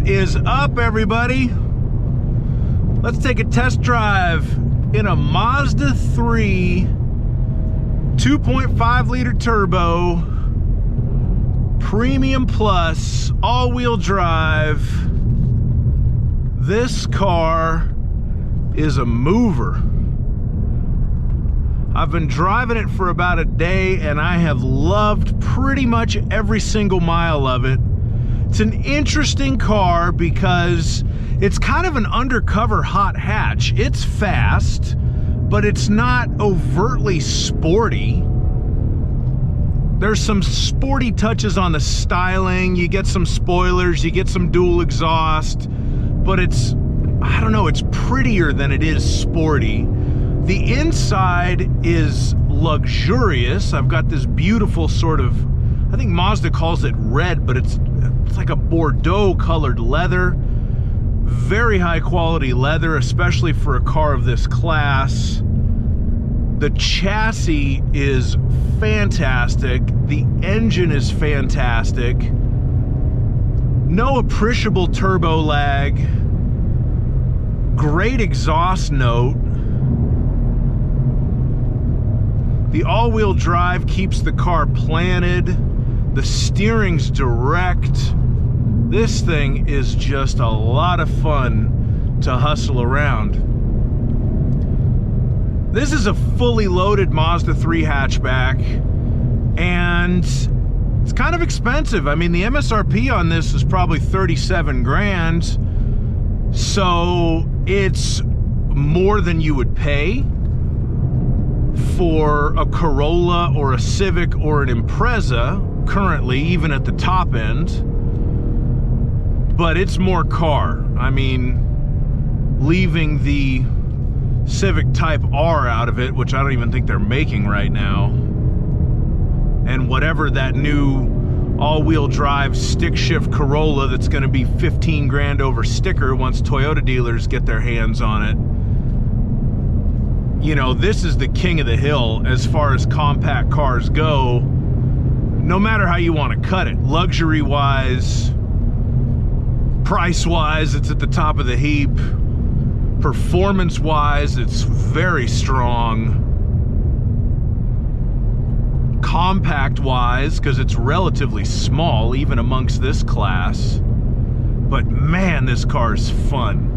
What is up, everybody? Let's take a test drive in a Mazda 3 2.5 liter turbo Premium Plus all-wheel drive. This car is a mover. I've been driving it for about a day and I have loved pretty much every single mile of it. It's an interesting car because it's kind of an undercover hot hatch. It's fast, but it's not overtly sporty. There's some sporty touches on the styling. You get some spoilers, you get some dual exhaust, but it's, I don't know, it's prettier than it is sporty. The inside is luxurious. I've got this beautiful sort of, I think Mazda calls it red, but it's like a Bordeaux colored leather. Very high quality leather, especially for a car of this class. The chassis is fantastic. The engine is fantastic. No appreciable turbo lag. Great exhaust note. The all-wheel drive keeps the car planted. The steering's direct. This thing is just a lot of fun to hustle around. This is a fully loaded Mazda 3 hatchback, and it's kind of expensive. I mean, the MSRP on this is probably 37 grand, so it's more than you would pay for a Corolla or a Civic or an Impreza currently, even at the top end. But it's more car. I mean, leaving the Civic Type R out of it, which I don't even think they're making right now, and whatever that new all-wheel drive stick shift Corolla that's going to be 15 grand over sticker once Toyota dealers get their hands on it. You know, this is the king of the hill as far as compact cars go, no matter how you want to cut it. Luxury-wise, price-wise, it's at the top of the heap. Performance-wise, it's very strong. Compact-wise, because it's relatively small, even amongst this class. But man, this car's fun.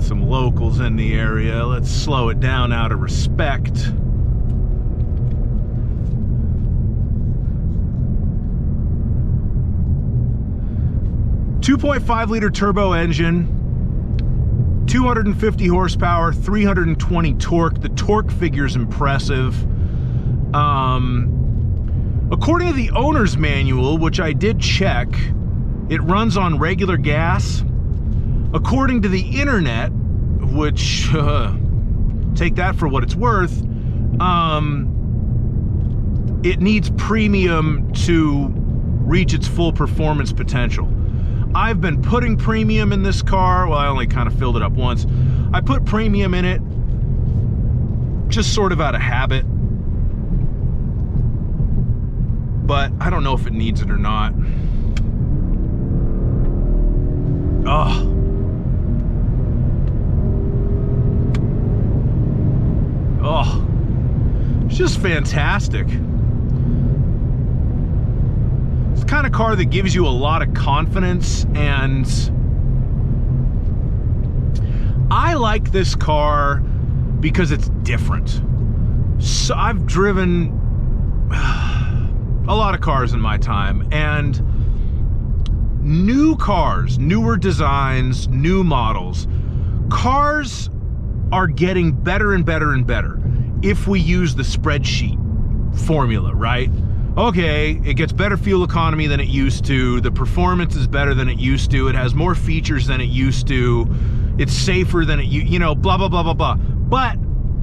Some locals in the area. Let's slow it down out of respect. .5 liter turbo engine, 250 horsepower, 320 torque. The torque figure's impressive. According to the owner's manual, which I did check, it runs on regular gas. According to the internet, which, take that for what it's worth, it needs premium to reach its full performance potential. I've been putting premium in this car. Well, I only kind of filled it up once. I put premium in it just sort of out of habit, but I don't know if it needs it or not. Oh. Oh, it's just fantastic. It's the kind of car that gives you a lot of confidence, and I like this car because it's different. So I've driven a lot of cars in my time, and new cars, newer designs, new models, cars are getting better and better and better if we use the spreadsheet formula, right? Okay, it gets better fuel economy than it used to, the performance is better than it used to, it has more features than it used to, it's safer than it, you know, blah, blah, blah, blah, blah. But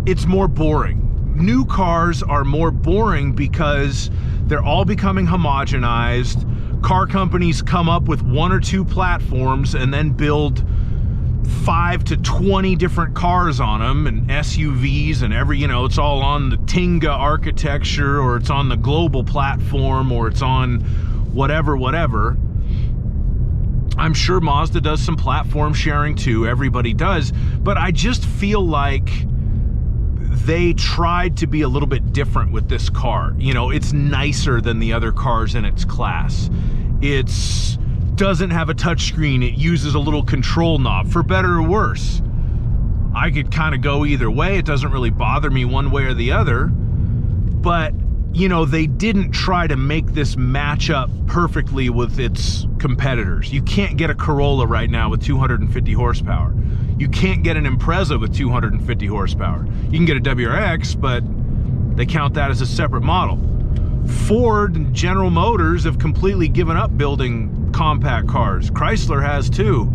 it's more boring. New cars are more boring because they're all becoming homogenized. Car companies come up with one or two platforms and then build 5 to 20 different cars on them, and SUVs, and every, you know, it's all on the Tinga architecture, or it's on the global platform, or it's on whatever. I'm sure Mazda does some platform sharing too, everybody does, but I just feel like they tried to be a little bit different with this car. You know, it's nicer than the other cars in its class. It's doesn't have a touchscreen. It uses a little control knob, for better or worse. I could kind of go either way. It doesn't really bother me one way or the other. But, you know, they didn't try to make this match up perfectly with its competitors. You can't get a Corolla right now with 250 horsepower. You can't get an Impreza with 250 horsepower. You can get a WRX, but they count that as a separate model. Ford and General Motors have completely given up building compact cars. Chrysler has too.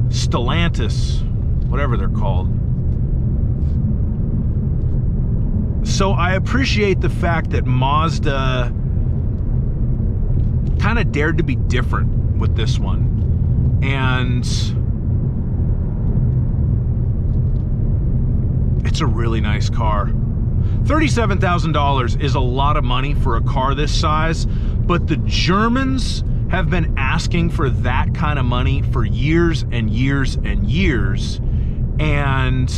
Stellantis, whatever they're called. So I appreciate the fact that Mazda kind of dared to be different with this one. And it's a really nice car. $37,000 is a lot of money for a car this size, but the Germans have been asking for that kind of money for years and years and years. And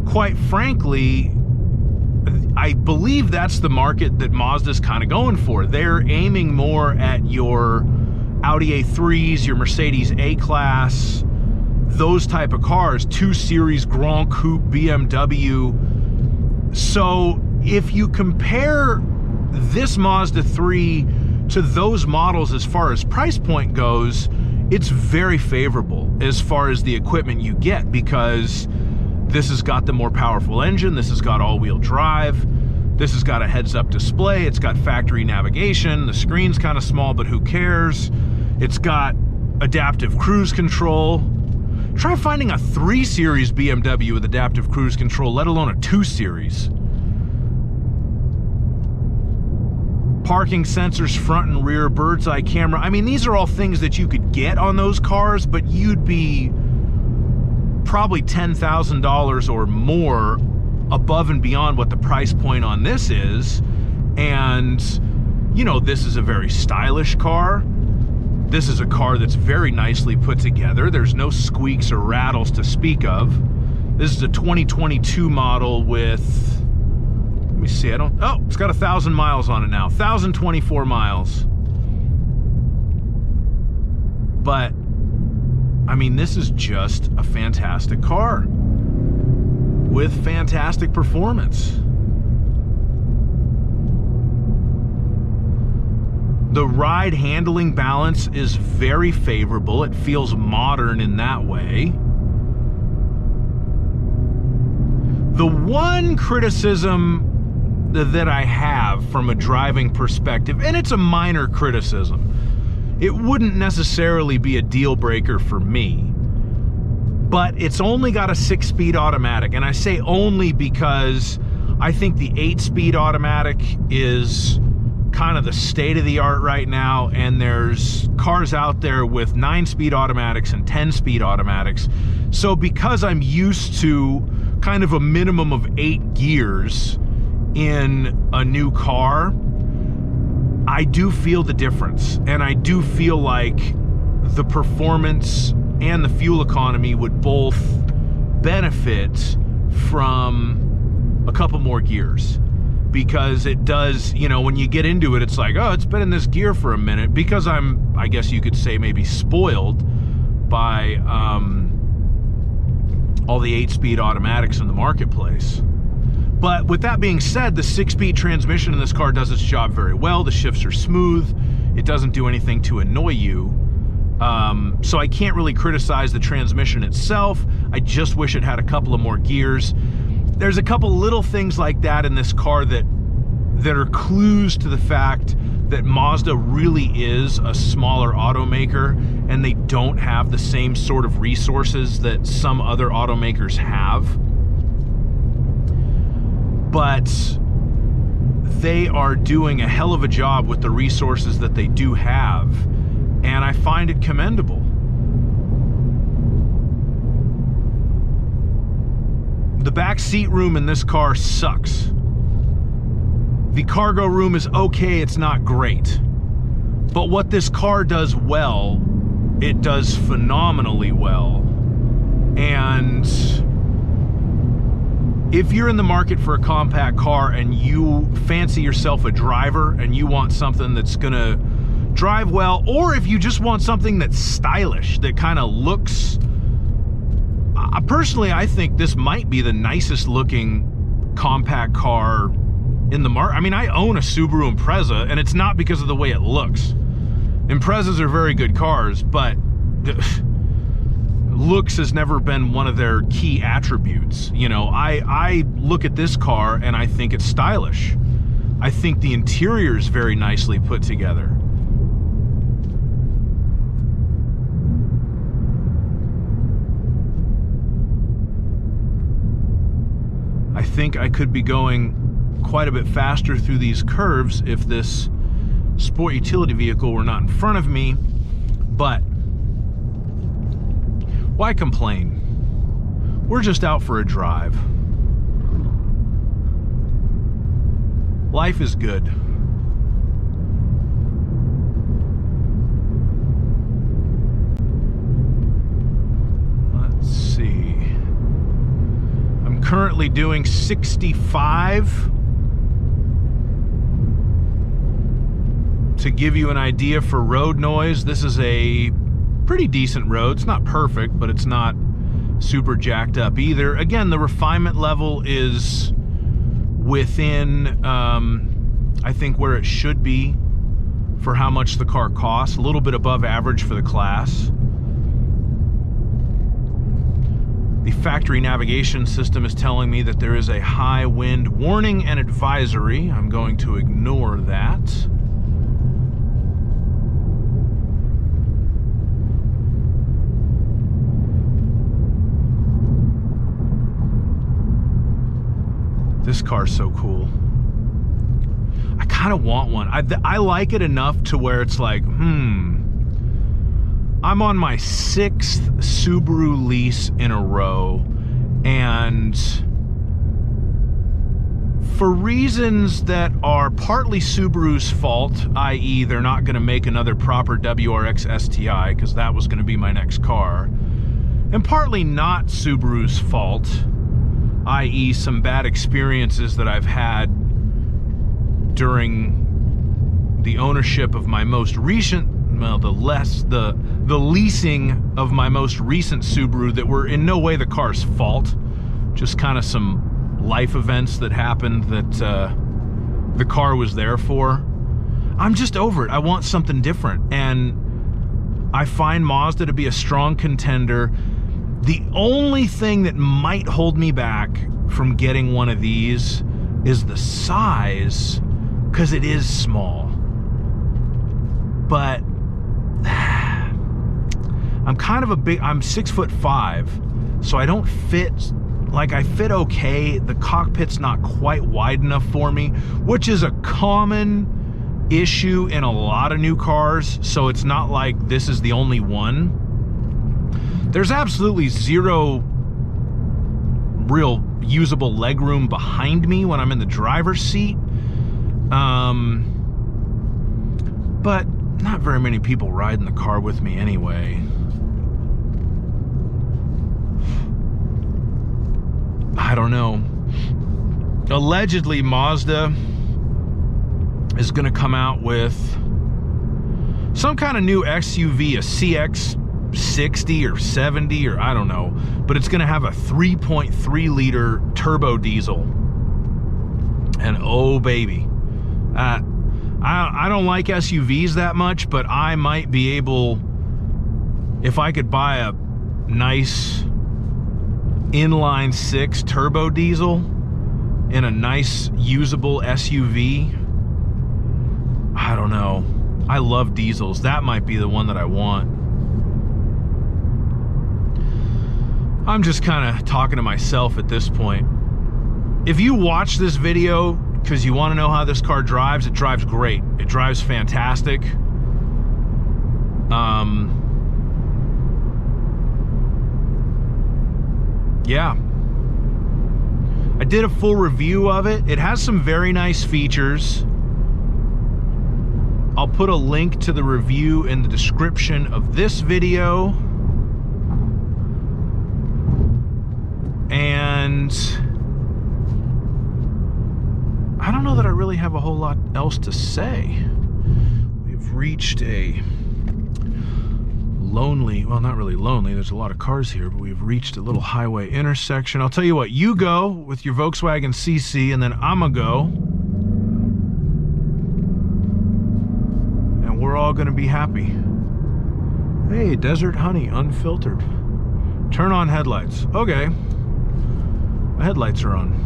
quite frankly, I believe that's the market that Mazda's kind of going for. They're aiming more at your Audi A3s, your Mercedes A-Class, those type of cars, 2 Series, Grand Coupe, BMW. So if you compare this Mazda 3 to those models as far as price point goes, it's very favorable as far as the equipment you get, because this has got the more powerful engine, this has got all-wheel drive, this has got a heads-up display, it's got factory navigation, the screen's kind of small, but who cares? It's got adaptive cruise control. Try finding a 3 Series BMW with adaptive cruise control, let alone a 2 Series. Parking sensors, front and rear, bird's eye camera. I mean, these are all things that you could get on those cars, but you'd be probably $10,000 or more above and beyond what the price point on this is. And, you know, this is a very stylish car. This is a car that's very nicely put together. There's no squeaks or rattles to speak of. This is a 2022 model with, let me see, it's got 1,000 miles on it now. 1,024 miles. But, I mean, this is just a fantastic car with fantastic performance. The ride handling balance is very favorable. It feels modern in that way. The one criticism that I have from a driving perspective, and it's a minor criticism, it wouldn't necessarily be a deal breaker for me, but it's only got a 6-speed automatic. And I say only because I think the 8-speed automatic is kind of the state of the art right now, and there's cars out there with 9-speed automatics and 10-speed automatics. So because I'm used to kind of a minimum of 8 gears in a new car, I do feel the difference, and I do feel like the performance and the fuel economy would both benefit from a couple more gears. Because it does, you know, when you get into it, it's like, oh, it's been in this gear for a minute, because I'm, I guess you could say, maybe spoiled by all the 8-speed automatics in the marketplace. But with that being said, the 6-speed transmission in this car does its job very well. The shifts are smooth. It doesn't do anything to annoy you. So I can't really criticize the transmission itself. I just wish it had a couple of more gears. There's a couple little things like that in this car that are clues to the fact that Mazda really is a smaller automaker, and they don't have the same sort of resources that some other automakers have. But they are doing a hell of a job with the resources that they do have, and I find it commendable. The back seat room in this car sucks. The cargo room is okay, it's not great. But what this car does well, it does phenomenally well. And if you're in the market for a compact car and you fancy yourself a driver and you want something that's gonna drive well, or if you just want something that's stylish, that kind of looks... Personally, I think this might be the nicest looking compact car in the market. I mean, I own a Subaru Impreza, and it's not because of the way it looks. Imprezas are very good cars, but looks has never been one of their key attributes. You know, I look at this car and I think it's stylish. I think the interior is very nicely put together. I think I could be going quite a bit faster through these curves if this sport utility vehicle were not in front of me, but why complain? We're just out for a drive. Life is good. Let's see. I'm currently doing 65. To give you an idea for road noise, this is a pretty decent road. It's not perfect, but it's not super jacked up either. Again, the refinement level is within, I think, where it should be for how much the car costs. A little bit above average for the class. The factory navigation system is telling me that there is a high wind warning and advisory. I'm going to ignore that. This car's so cool. I kind of want one. I like it enough to where it's like, I'm on my 6th Subaru lease in a row, and for reasons that are partly Subaru's fault, i.e. they're not going to make another proper WRX STI, because that was going to be my next car, and partly not Subaru's fault, i.e. some bad experiences that I've had during the ownership of my most recent, well, the leasing of my most recent Subaru, that were in no way the car's fault, just kind of some life events that happened that the car was there for. I'm just over it. I want something different, and I find Mazda to be a strong contender. The only thing that might hold me back from getting one of these is the size, because it is small. But I'm kind of a big, I'm 6'5", so I don't fit, like I fit okay. The cockpit's not quite wide enough for me, which is a common issue in a lot of new cars, so it's not like this is the only one. There's absolutely zero real usable legroom behind me when I'm in the driver's seat. But not very many people ride in the car with me anyway. I don't know. Allegedly, Mazda is going to come out with some kind of new SUV, a CX 60 or 70 or I don't know, but it's going to have a 3.3 liter turbo diesel. And oh baby, I don't like SUVs that much, but I might be able, if I could buy a nice inline 6 turbo diesel in a nice usable SUV, I don't know. I love diesels. That might be the one that I want. I'm just kind of talking to myself at this point. If you watch this video because you want to know how this car drives, it drives great. It drives fantastic. Yeah. I did a full review of it. It has some very nice features. I'll put a link to the review in the description of this video. And I don't know that I really have a whole lot else to say. We've reached a lonely, well, not really lonely, there's a lot of cars here, but we've reached a little highway intersection. I'll tell you what, you go with your Volkswagen CC, and then I'm gonna go. And we're all gonna be happy. Hey, Desert Honey, unfiltered. Turn on headlights. Okay. My headlights are on.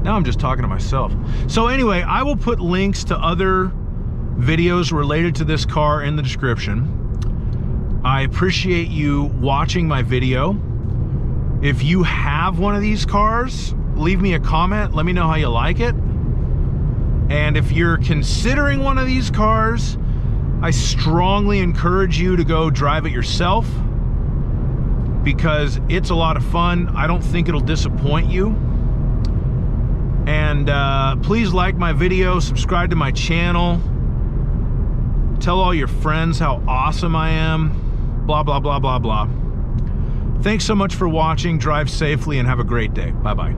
Now I'm just talking to myself. So anyway, I will put links to other videos related to this car in the description. I appreciate you watching my video. If you have one of these cars, leave me a comment. Let me know how you like it. And if you're considering one of these cars, I strongly encourage you to go drive it yourself, because it's a lot of fun. I don't think it'll disappoint you. And please like my video, subscribe to my channel, tell all your friends how awesome I am, blah, blah, blah, blah, blah. Thanks so much for watching. Drive safely and have a great day. Bye-bye.